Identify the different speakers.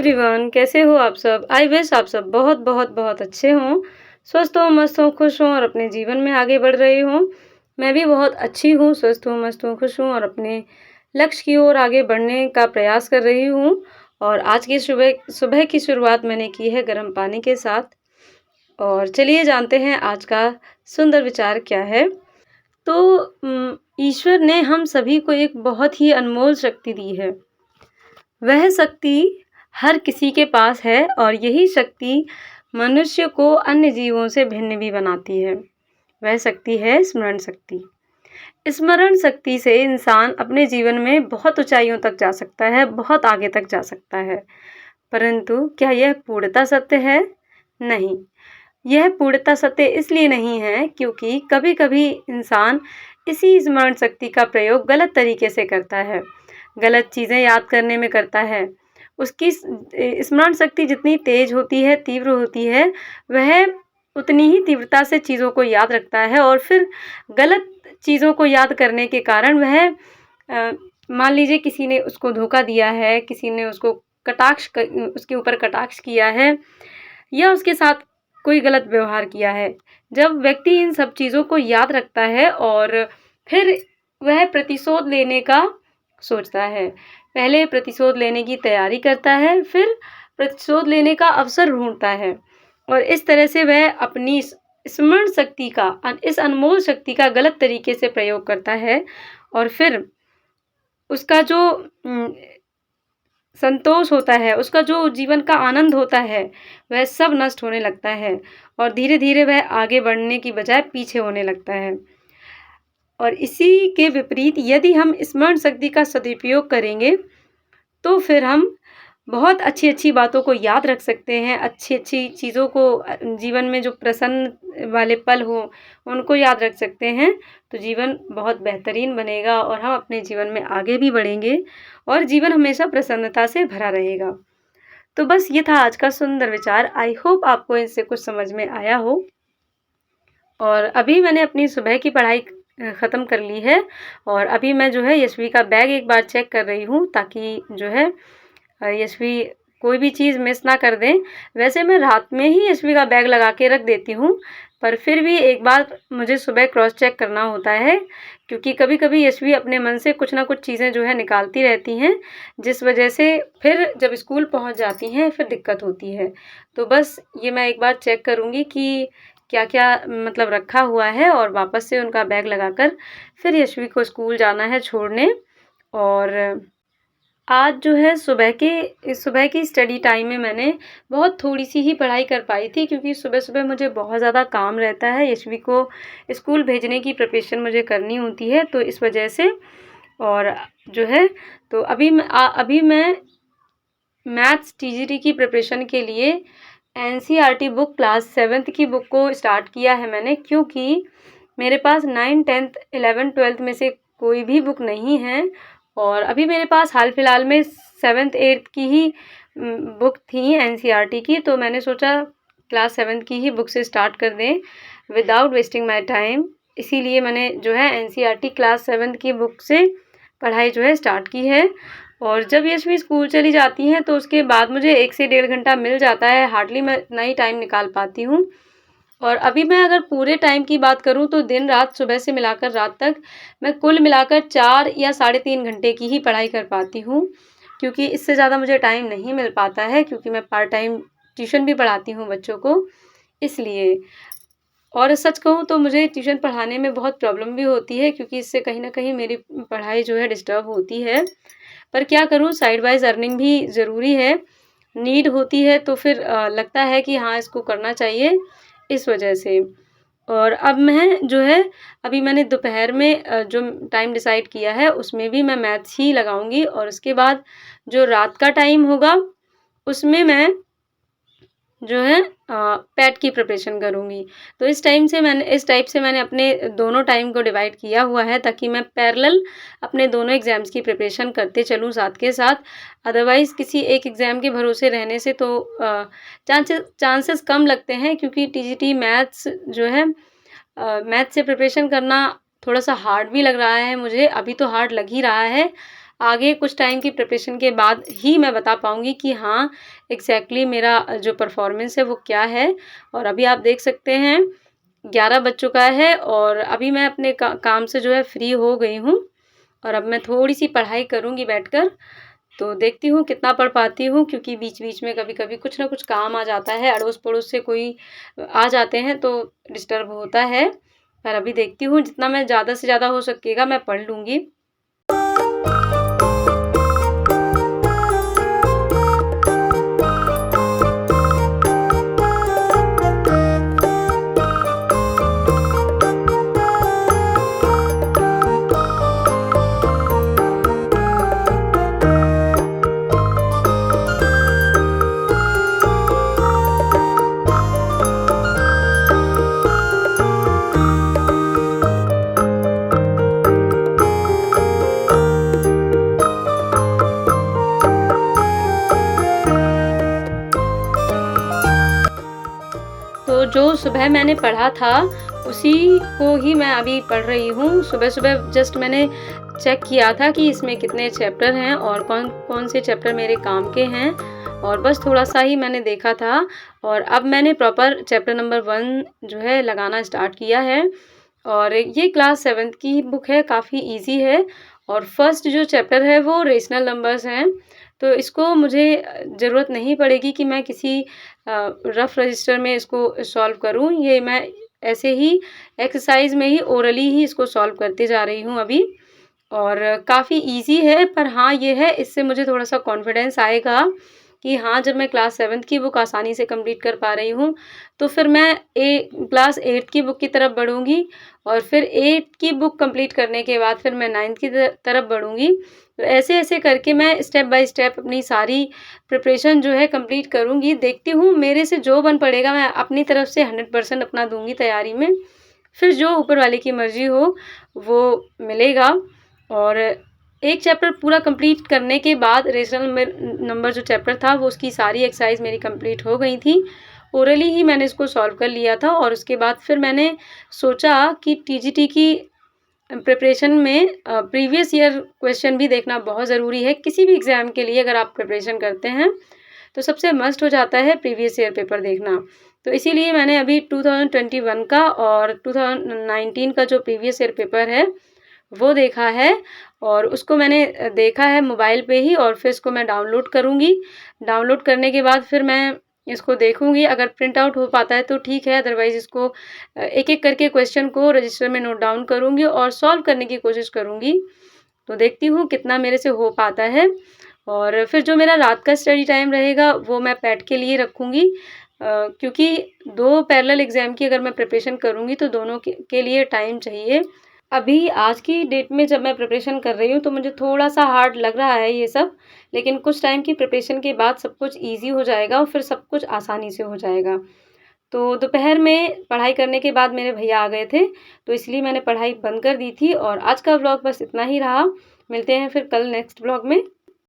Speaker 1: Everyone, कैसे हो आप सब? आई विश आप सब बहुत बहुत बहुत अच्छे हों, स्वस्थ हों, मस्त हों, खुश हों और अपने जीवन में आगे बढ़ रहे हों। मैं भी बहुत अच्छी हूँ, स्वस्थ हूँ, मस्त हूँ, खुश हूँ और अपने लक्ष्य की ओर आगे बढ़ने का प्रयास कर रही हूँ। और आज की सुबह सुबह की शुरुआत मैंने की है गर्म पानी के साथ। और चलिए जानते हैं आज का सुंदर विचार क्या है। तो ईश्वर ने हम सभी को एक बहुत ही अनमोल शक्ति दी है। वह शक्ति हर किसी के पास है और यही शक्ति मनुष्य को अन्य जीवों से भिन्न भी बनाती है। वह शक्ति है स्मरण शक्ति। स्मरण शक्ति से इंसान अपने जीवन में बहुत ऊंचाइयों तक जा सकता है, बहुत आगे तक जा सकता है। परंतु क्या यह पूर्णतः सत्य है? नहीं। यह पूर्णतः सत्य इसलिए नहीं है क्योंकि कभी-कभी इंसान इसी स्मरण शक्ति का प्रयोग गलत तरीके से करता है, गलत चीज़ें याद करने में करता है। उसकी स्मरण शक्ति जितनी तेज होती है, तीव्र होती है, वह उतनी ही तीव्रता से चीज़ों को याद रखता है और फिर गलत चीज़ों को याद करने के कारण वह मान लीजिए किसी ने उसको धोखा दिया है, किसी ने उसको उसके ऊपर कटाक्ष किया है या उसके साथ कोई गलत व्यवहार किया है। जब व्यक्ति इन सब चीज़ों को याद रखता है और फिर वह प्रतिशोध लेने का सोचता है। पहले प्रतिशोध लेने की तैयारी करता है, फिर प्रतिशोध लेने का अवसर ढूँढता है और इस तरह से वह अपनी स्मरण शक्ति का इस अनमोल शक्ति का गलत तरीके से प्रयोग करता है और फिर उसका जो संतोष होता है, उसका जो जीवन का आनंद होता है, वह सब नष्ट होने लगता है और धीरे-धीरे वह आगे बढ़ने की बजाय पीछे होने लगता है। और इसी के विपरीत यदि हम स्मरण शक्ति का सदुपयोग करेंगे, तो फिर हम बहुत अच्छी-अच्छी बातों को याद रख सकते हैं, अच्छी-अच्छी चीज़ों को जीवन में जो प्रसन्न वाले पल हों, उनको याद रख सकते हैं, तो जीवन बहुत बेहतरीन बनेगा और हम अपने जीवन में आगे भी बढ़ेंगे और जीवन हमेशा प्रसन्नता से भरा रहेगा। तो बस ये था आज का सुंदर विचार। आई होप आपको इससे कुछ समझ में आया हो। और अभी मैंने अपनी सुबह की पढ़ाई ख़त्म कर ली है और अभी मैं जो है यशवी का बैग एक बार चेक कर रही हूँ ताकि जो है यशवी कोई भी चीज़ मिस ना कर दें। वैसे मैं रात में ही यशवी का बैग लगा के रख देती हूँ, पर फिर भी एक बार मुझे सुबह क्रॉस चेक करना होता है क्योंकि कभी-कभी यशवी अपने मन से कुछ ना कुछ चीज़ें जो है निकालती रहती हैं, जिस वजह से फिर जब स्कूल पहुँच जाती हैं फिर दिक्कत होती है। तो बस ये मैं एक बार चेक करूँगी कि क्या-क्या मतलब रखा हुआ है और वापस से उनका बैग लगाकर फिर यशवी को स्कूल जाना है छोड़ने। और आज जो है सुबह की स्टडी टाइम में मैंने बहुत थोड़ी-सी ही पढ़ाई कर पाई थी क्योंकि सुबह-सुबह मुझे बहुत ज़्यादा काम रहता है, यशवी को स्कूल भेजने की प्रिपरेशन मुझे करनी होती है, तो इस वजह से। और जो है तो अभी मैं मैथ्स टीजीटी की प्रिपरेशन के लिए एनसीईआरटी बुक क्लास 7th की बुक को स्टार्ट किया है मैंने क्योंकि मेरे पास 9th 10th 11th 12th में से कोई भी बुक नहीं है और अभी मेरे पास हाल-फिलहाल में 7th 8th की ही बुक थी एनसीईआरटी की, तो मैंने सोचा क्लास 7th की ही बुक से स्टार्ट कर दें विदाउट वेस्टिंग माय टाइम। इसीलिए मैंने जो है एनसीईआरटी क्लास 7th की बुक से पढ़ाई जो है स्टार्ट की है। और जब यशवी स्कूल चली जाती हैं तो उसके बाद मुझे 1 से 1.5 घंटा मिल जाता है, हार्डली मैं इतना ही टाइम निकाल पाती हूँ। और अभी मैं अगर पूरे टाइम की बात करूँ तो दिन-रात सुबह से मिलाकर रात तक मैं कुल मिलाकर 4 या साढ़े 3 घंटे की ही पढ़ाई कर पाती हूँ, क्योंकि इससे ज़्यादा मुझे टाइम नहीं मिल पाता है क्योंकि मैं पार्ट टाइम ट्यूशन भी पढ़ाती हूँ बच्चों को, इसलिए। और सच कहूँ तो मुझे ट्यूशन पढ़ाने में बहुत प्रॉब्लम भी होती है क्योंकि इससे कहीं न कहीं मेरी पढ़ाई जो है डिस्टर्ब होती है। पर क्या करूँ, साइड वाइज़ अर्निंग भी ज़रूरी है, नीड होती है तो फिर लगता है कि हाँ, इसको करना चाहिए, इस वजह से। और अब मैं जो है अभी मैंने दोपहर में जो टाइम डिसाइड किया है उसमें भी मैं मैथ्स ही लगाऊँगी और उसके बाद जो रात का टाइम होगा उसमें मैं जो है पैट की प्रिपरेशन करूँगी। तो इस टाइप से मैंने अपने दोनों टाइम को डिवाइड किया हुआ है ताकि मैं पैरेलल अपने दोनों एग्ज़ाम्स की प्रिपरेशन करते चलूँ साथ के साथ। अदरवाइज़ किसी एक एग्ज़ाम के भरोसे रहने से तो चांसेस कम लगते हैं क्योंकि टीजीटी मैथ्स जो है मैथ्स से प्रिपरेशन करना थोड़ा-सा हार्ड भी लग रहा है मुझे, अभी तो हार्ड लग ही रहा है। आगे कुछ टाइम की प्रिपरेशन के बाद ही मैं बता पाऊँगी कि हाँ, एग्ज़ैक्टली मेरा जो परफ़ॉर्मेंस है वो क्या है। और अभी आप देख सकते हैं 11 बज चुका है और अभी मैं अपने काम से जो है फ्री हो गई हूँ और अब मैं थोड़ी-सी पढ़ाई करूँगी बैठकर। तो देखती हूँ कितना पढ़ पाती हूँ, क्योंकि बीच-बीच में कभी-कभी कुछ ना कुछ काम आ जाता है, अड़ोस-पड़ोस से कोई आ जाते हैं तो डिस्टर्ब होता है। पर अभी देखती हूँ जितना मैं ज़्यादा से ज़्यादा हो सकेगा मैं पढ़ लूँगी। तो जो सुबह मैंने पढ़ा था, उसी को ही मैं अभी पढ़ रही हूँ। सुबह-सुबह जस्ट मैंने चेक किया था कि इसमें कितने चैप्टर हैं और कौन-कौन से चैप्टर मेरे काम के हैं, और बस थोड़ा-सा ही मैंने देखा था और अब मैंने प्रॉपर चैप्टर नंबर 1 जो है लगाना स्टार्ट किया है। और ये क्लास 7th की बुक है, काफ़ी ईज़ी है और फर्स्ट जो चैप्टर है वो रेशनल नंबर्स हैं। तो इसको मुझे ज़रूरत नहीं पड़ेगी कि मैं किसी रफ़ रजिस्टर में इसको सॉल्व करूँ। ये मैं ऐसे ही एक्सरसाइज़ में ही ओरली ही इसको सॉल्व करते जा रही हूँ अभी। और काफ़ी ईज़ी है, पर हाँ, ये है इससे मुझे थोड़ा-सा कॉन्फिडेंस आएगा कि हाँ, जब मैं क्लास 7th की बुक आसानी से कंप्लीट कर पा रही हूँ, तो फिर मैं क्लास 8th की बुक की तरफ बढ़ूँगी और फिर 8th की बुक कंप्लीट करने के बाद फिर मैं 9th की तरफ बढ़ूँगी। तो ऐसे-ऐसे करके मैं स्टेप बाय स्टेप अपनी सारी प्रिपरेशन जो है कंप्लीट करूँगी। देखती हूँ मेरे से जो बन पड़ेगा मैं अपनी तरफ से 100% अपना दूँगी तैयारी में। फिर जो ऊपर वाले की मर्ज़ी हो, वो मिलेगा। और एक चैप्टर पूरा कंप्लीट करने के बाद रेशनल नंबर जो चैप्टर था वो उसकी सारी एक्सरसाइज मेरी कंप्लीट हो गई थी। ओरली ही मैंने इसको सॉल्व कर लिया था और उसके बाद फिर मैंने सोचा कि टीजीटी की प्रिपरेशन में प्रीवियस ईयर क्वेश्चन भी देखना बहुत ज़रूरी है। किसी भी एग्ज़ाम के लिए अगर आप प्रिपरेशन करते हैं, तो सबसे मस्ट हो जाता है प्रीवियस ईयर पेपर देखना। तो इसीलिए मैंने अभी 2021 का और 2019 का जो प्रीवियस ईयर पेपर है, वो देखा है और उसको मैंने देखा है मोबाइल पे ही और फिर इसको मैं डाउनलोड करूँगी। डाउनलोड करने के बाद फिर मैं इसको देखूँगी, अगर प्रिंट आउट हो पाता है तो ठीक है, अदरवाइज़ इसको एक-एक करके क्वेश्चन को रजिस्टर में नोट डाउन करूँगी और सॉल्व करने की कोशिश करूँगी। तो देखती हूँ कितना मेरे से हो पाता है और फिर जो मेरा रात का स्टडी टाइम रहेगा वो मैं पैट के लिए रखूँगी, क्योंकि 2 पैरेलल एग्ज़ाम की अगर मैं प्रिपरेशन करूँगी तो दोनों के लिए टाइम चाहिए। अभी आज की डेट में जब मैं प्रिपरेशन कर रही हूँ तो मुझे थोड़ा-सा हार्ड लग रहा है ये सब, लेकिन कुछ टाइम की प्रिपरेशन के बाद सब कुछ ईज़ी हो जाएगा और फिर सब कुछ आसानी से हो जाएगा। तो दोपहर में पढ़ाई करने के बाद मेरे भैया आ गए थे, तो इसलिए मैंने पढ़ाई बंद कर दी थी और आज का व्लॉग बस इतना ही रहा। मिलते हैं फिर कल नेक्स्ट व्लॉग में।